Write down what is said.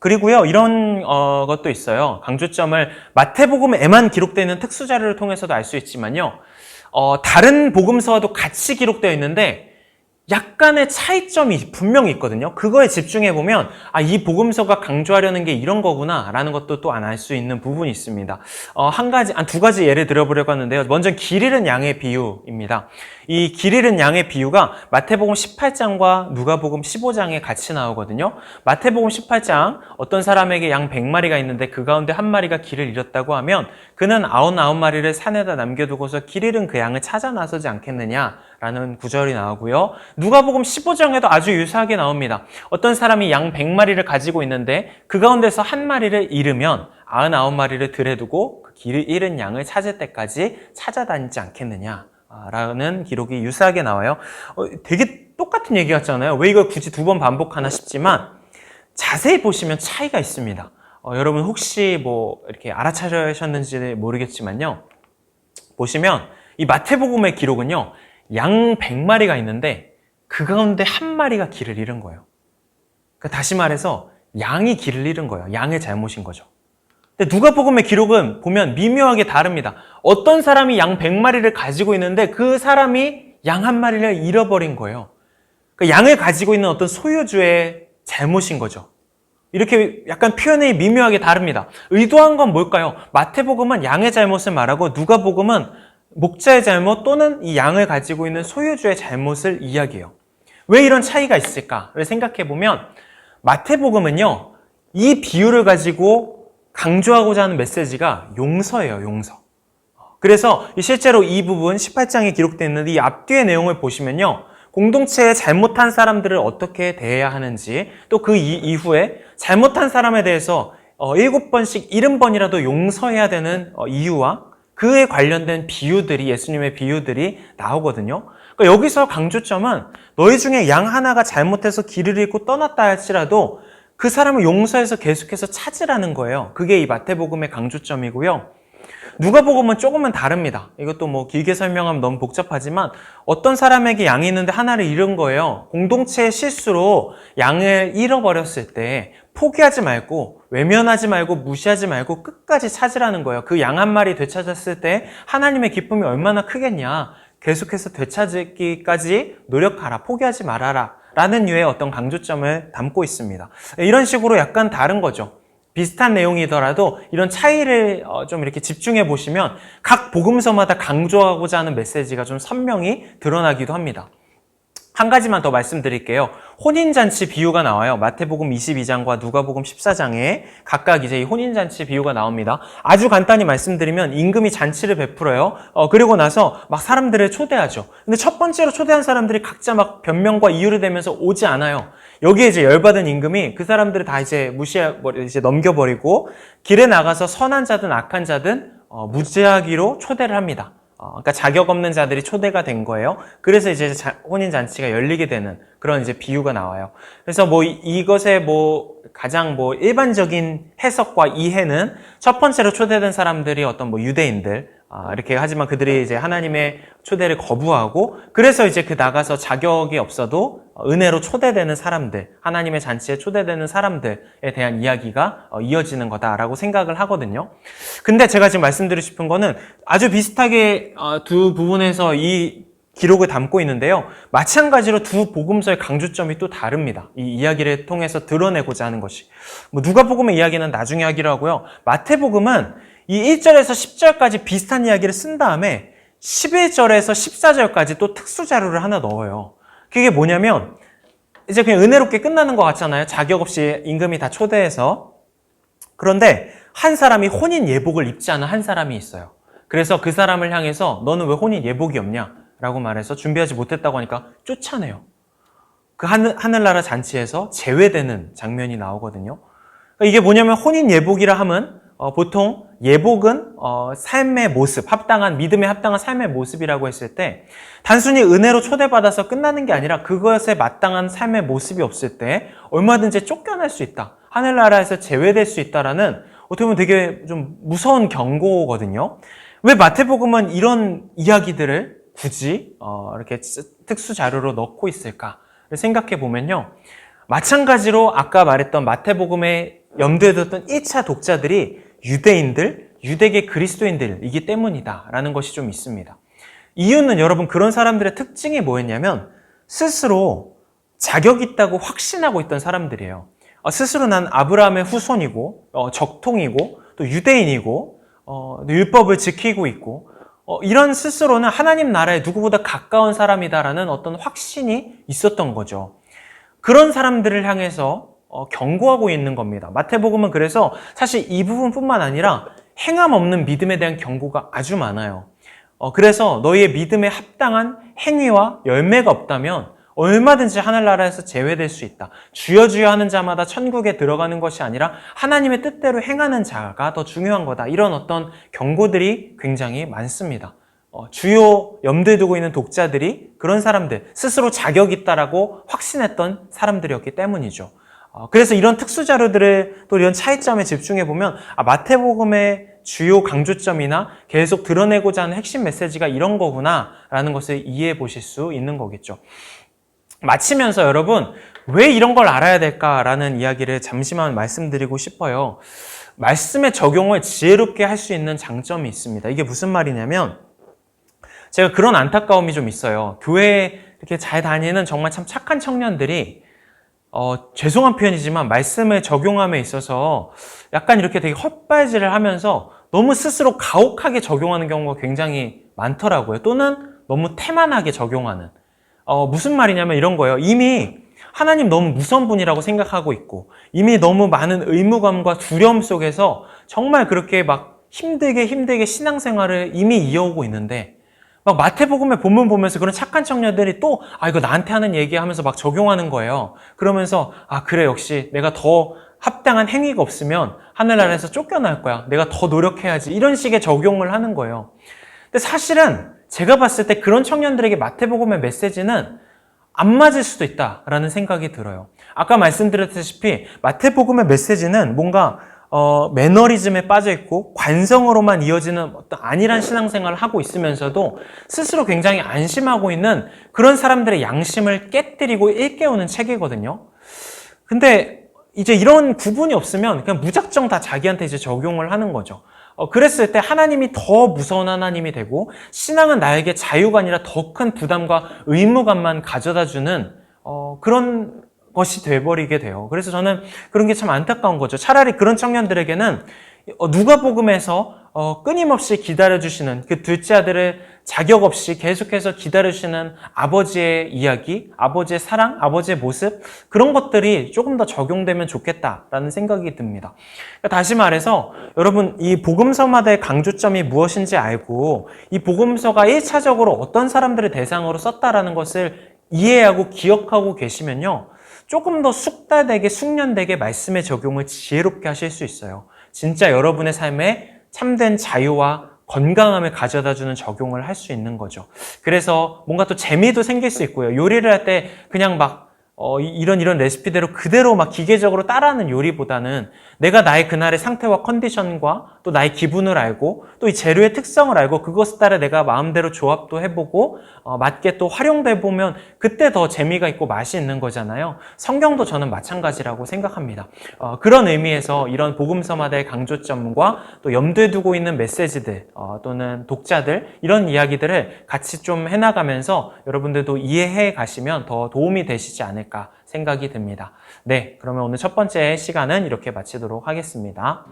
그리고요, 이런 것도 있어요. 강조점을 마태복음에만 기록되어 있는 특수 자료를 통해서도 알 수 있지만요. 다른 복음서와도 같이 기록되어 있는데 약간의 차이점이 분명히 있거든요. 그거에 집중해보면 이 복음서가 강조하려는 게 이런 거구나 라는 것도 또 알 수 있는 부분이 있습니다. 두 가지 예를 들어보려고 하는데요. 먼저 길 잃은 양의 비유입니다. 이 길 잃은 양의 비유가 마태복음 18장과 누가복음 15장에 같이 나오거든요. 마태복음 18장 어떤 사람에게 양 100마리가 있는데 그 가운데 한 마리가 길을 잃었다고 하면 그는 99마리를 산에다 남겨두고서 길 잃은 그 양을 찾아 나서지 않겠느냐 라는 구절이 나오고요. 누가복음 15장에도 아주 유사하게 나옵니다. 어떤 사람이 양 100마리를 가지고 있는데 그 가운데서 한 마리를 잃으면 99마리를 들에 두고 그 길을 잃은 양을 찾을 때까지 찾아다니지 않겠느냐 라는 기록이 유사하게 나와요. 되게 똑같은 얘기 같잖아요. 왜 이걸 굳이 두 번 반복하나 싶지만 자세히 보시면 차이가 있습니다. 여러분 혹시 이렇게 알아차리셨는지 모르겠지만요. 보시면 이 마태복음의 기록은요. 양 100마리가 있는데 그 가운데 한 마리가 길을 잃은 거예요. 그러니까 다시 말해서 양이 길을 잃은 거예요. 양의 잘못인 거죠. 근데 누가복음의 기록은 보면 미묘하게 다릅니다. 어떤 사람이 양 100마리를 가지고 있는데 그 사람이 양 한 마리를 잃어버린 거예요. 그러니까 양을 가지고 있는 어떤 소유주의 잘못인 거죠. 이렇게 약간 표현이 미묘하게 다릅니다. 의도한 건 뭘까요? 마태복음은 양의 잘못을 말하고 누가복음은 목자의 잘못 또는 이 양을 가지고 있는 소유주의 잘못을 이야기해요. 왜 이런 차이가 있을까를 생각해보면 마태복음은요. 이 비유를 가지고 강조하고자 하는 메시지가 용서예요. 용서. 그래서 실제로 이 부분 18장에 기록되어 있는 이 앞뒤의 내용을 보시면요. 공동체에 잘못한 사람들을 어떻게 대해야 하는지 또 그 이후에 잘못한 사람에 대해서 7번씩 70번이라도 용서해야 되는 이유와 그에 관련된 비유들이 예수님의 비유들이 나오거든요. 그러니까 여기서 강조점은 너희 중에 양 하나가 잘못해서 길을 잃고 떠났다 할지라도 그 사람을 용서해서 계속해서 찾으라는 거예요. 그게 이 마태복음의 강조점이고요. 누가복음은 조금은 다릅니다. 이것도 길게 설명하면 너무 복잡하지만 어떤 사람에게 양이 있는데 하나를 잃은 거예요. 공동체의 실수로 양을 잃어버렸을 때 포기하지 말고 외면하지 말고 무시하지 말고 끝까지 찾으라는 거예요. 그 양 한 마리 되찾았을 때 하나님의 기쁨이 얼마나 크겠냐. 계속해서 되찾기까지 노력하라. 포기하지 말아라. 라는 류의 어떤 강조점을 담고 있습니다. 이런 식으로 약간 다른 거죠. 비슷한 내용이더라도 이런 차이를 좀 이렇게 집중해 보시면 각 복음서마다 강조하고자 하는 메시지가 좀 선명히 드러나기도 합니다. 한 가지만 더 말씀드릴게요. 혼인잔치 비유가 나와요. 마태복음 22장과 누가복음 14장에 각각 이제 이 혼인잔치 비유가 나옵니다. 아주 간단히 말씀드리면 임금이 잔치를 베풀어요. 그리고 나서 막 사람들을 초대하죠. 근데 첫 번째로 초대한 사람들이 각자 막 변명과 이유를 대면서 오지 않아요. 여기에 이제 열받은 임금이 그 사람들을 다 이제 이제 넘겨버리고 길에 나가서 선한 자든 악한 자든 무죄하기로 초대를 합니다. 그러니까 자격 없는 자들이 초대가 된 거예요. 그래서 이제 혼인잔치가 열리게 되는 그런 이제 비유가 나와요. 그래서 이것의 가장 일반적인 해석과 이해는 첫 번째로 초대된 사람들이 어떤 유대인들, 이렇게 하지만 그들이 이제 하나님의 초대를 거부하고 그래서 이제 그 나가서 자격이 없어도 은혜로 초대되는 사람들, 하나님의 잔치에 초대되는 사람들에 대한 이야기가 이어지는 거다라고 생각을 하거든요. 근데 제가 지금 말씀드리고 싶은 거는 아주 비슷하게 두 부분에서 이 기록을 담고 있는데요. 마찬가지로 두 복음서의 강조점이 또 다릅니다. 이 이야기를 통해서 드러내고자 하는 것이. 누가복음의 이야기는 나중에 하기로 하고요. 마태복음은 이 1절에서 10절까지 비슷한 이야기를 쓴 다음에 11절에서 14절까지 또 특수 자료를 하나 넣어요. 그게 뭐냐면 이제 그냥 은혜롭게 끝나는 것 같잖아요. 자격 없이 임금이 다 초대해서. 그런데 한 사람이 혼인 예복을 입지 않은 한 사람이 있어요. 그래서 그 사람을 향해서 너는 왜 혼인 예복이 없냐? 라고 말해서 준비하지 못했다고 하니까 쫓아내요. 그 하늘나라 잔치에서 제외되는 장면이 나오거든요. 그러니까 이게 뭐냐면 혼인 예복이라 함은 보통 예복은 삶의 모습, 믿음에 합당한 삶의 모습이라고 했을 때 단순히 은혜로 초대받아서 끝나는 게 아니라 그것에 마땅한 삶의 모습이 없을 때 얼마든지 쫓겨날 수 있다. 하늘나라에서 제외될 수 있다라는 어떻게 보면 되게 좀 무서운 경고거든요. 왜 마태복음은 이런 이야기들을 굳이 이렇게 특수 자료로 넣고 있을까를 생각해 보면요. 마찬가지로 아까 말했던 마태복음의 염두에 뒀던 1차 독자들이 유대인들, 유대계 그리스도인들이기 때문이다라는 것이 좀 있습니다. 이유는 여러분 그런 사람들의 특징이 뭐였냐면 스스로 자격 있다고 확신하고 있던 사람들이에요. 스스로 난 아브라함의 후손이고 적통이고 또 유대인이고 율법을 지키고 있고 이런 스스로는 하나님 나라에 누구보다 가까운 사람이다라는 어떤 확신이 있었던 거죠. 그런 사람들을 향해서 경고하고 있는 겁니다. 마태복음은 그래서 사실 이 부분뿐만 아니라 행함 없는 믿음에 대한 경고가 아주 많아요. 그래서 너희의 믿음에 합당한 행위와 열매가 없다면 얼마든지 하늘나라에서 제외될 수 있다. 주여 주여 하는 자마다 천국에 들어가는 것이 아니라 하나님의 뜻대로 행하는 자가 더 중요한 거다. 이런 어떤 경고들이 굉장히 많습니다. 주요 염두에 두고 있는 독자들이 그런 사람들, 스스로 자격 있다라고 확신했던 사람들이었기 때문이죠. 그래서 이런 특수 자료들을 또 이런 차이점에 집중해 보면 마태복음의 주요 강조점이나 계속 드러내고자 하는 핵심 메시지가 이런 거구나라는 것을 이해해 보실 수 있는 거겠죠. 마치면서 여러분 왜 이런 걸 알아야 될까라는 이야기를 잠시만 말씀드리고 싶어요. 말씀의 적용을 지혜롭게 할 수 있는 장점이 있습니다. 이게 무슨 말이냐면 제가 그런 안타까움이 좀 있어요. 교회에 이렇게 잘 다니는 정말 참 착한 청년들이 죄송한 표현이지만 말씀을 적용함에 있어서 약간 이렇게 되게 헛발질을 하면서 너무 스스로 가혹하게 적용하는 경우가 굉장히 많더라고요. 또는 너무 태만하게 적용하는. 무슨 말이냐면 이런 거예요. 이미 하나님 너무 무서운 분이라고 생각하고 있고 이미 너무 많은 의무감과 두려움 속에서 정말 그렇게 막 힘들게 신앙생활을 이미 이어오고 있는데 막 마태복음의 본문 보면서 그런 착한 청년들이 또 이거 나한테 하는 얘기 하면서 막 적용하는 거예요. 그러면서 그래 역시 내가 더 합당한 행위가 없으면 하늘나라에서 쫓겨날 거야. 내가 더 노력해야지. 이런 식의 적용을 하는 거예요. 근데 사실은 제가 봤을 때 그런 청년들에게 마태복음의 메시지는 안 맞을 수도 있다라는 생각이 들어요. 아까 말씀드렸다시피 마태복음의 메시지는 뭔가 매너리즘에 빠져있고 관성으로만 이어지는 어떤 안일한 신앙생활을 하고 있으면서도 스스로 굉장히 안심하고 있는 그런 사람들의 양심을 깨뜨리고 일깨우는 책이거든요. 근데 이제 이런 구분이 없으면 그냥 무작정 다 자기한테 이제 적용을 하는 거죠. 그랬을 때 하나님이 더 무서운 하나님이 되고 신앙은 나에게 자유가 아니라 더 큰 부담과 의무감만 가져다주는 그런 것이 돼버리게 돼요. 그래서 저는 그런 게 참 안타까운 거죠. 차라리 그런 청년들에게는 누가복음에서 끊임없이 기다려주시는 그 둘째 아들을 자격 없이 계속해서 기다려주시는 아버지의 이야기, 아버지의 사랑, 아버지의 모습 그런 것들이 조금 더 적용되면 좋겠다라는 생각이 듭니다. 다시 말해서 여러분 이 복음서마다의 강조점이 무엇인지 알고 이 복음서가 1차적으로 어떤 사람들을 대상으로 썼다라는 것을 이해하고 기억하고 계시면요. 조금 더 숙달되게 숙련되게 말씀의 적용을 지혜롭게 하실 수 있어요. 진짜 여러분의 삶에 참된 자유와 건강함을 가져다주는 적용을 할 수 있는 거죠. 그래서 뭔가 또 재미도 생길 수 있고요. 요리를 할 때 그냥 막 이런 레시피대로 그대로 막 기계적으로 따라하는 요리보다는 내가 나의 그날의 상태와 컨디션과 또 나의 기분을 알고 또 이 재료의 특성을 알고 그것에 따라 내가 마음대로 조합도 해보고 맞게 또 활용돼 보면 그때 더 재미가 있고 맛이 있는 거잖아요. 성경도 저는 마찬가지라고 생각합니다. 그런 의미에서 이런 복음서마다의 강조점과 또 염두에 두고 있는 메시지들 또는 독자들 이런 이야기들을 같이 좀 해나가면서 여러분들도 이해해 가시면 더 도움이 되시지 않을까 생각이 듭니다. 네, 그러면 오늘 첫 번째 시간은 이렇게 마치도록 하겠습니다.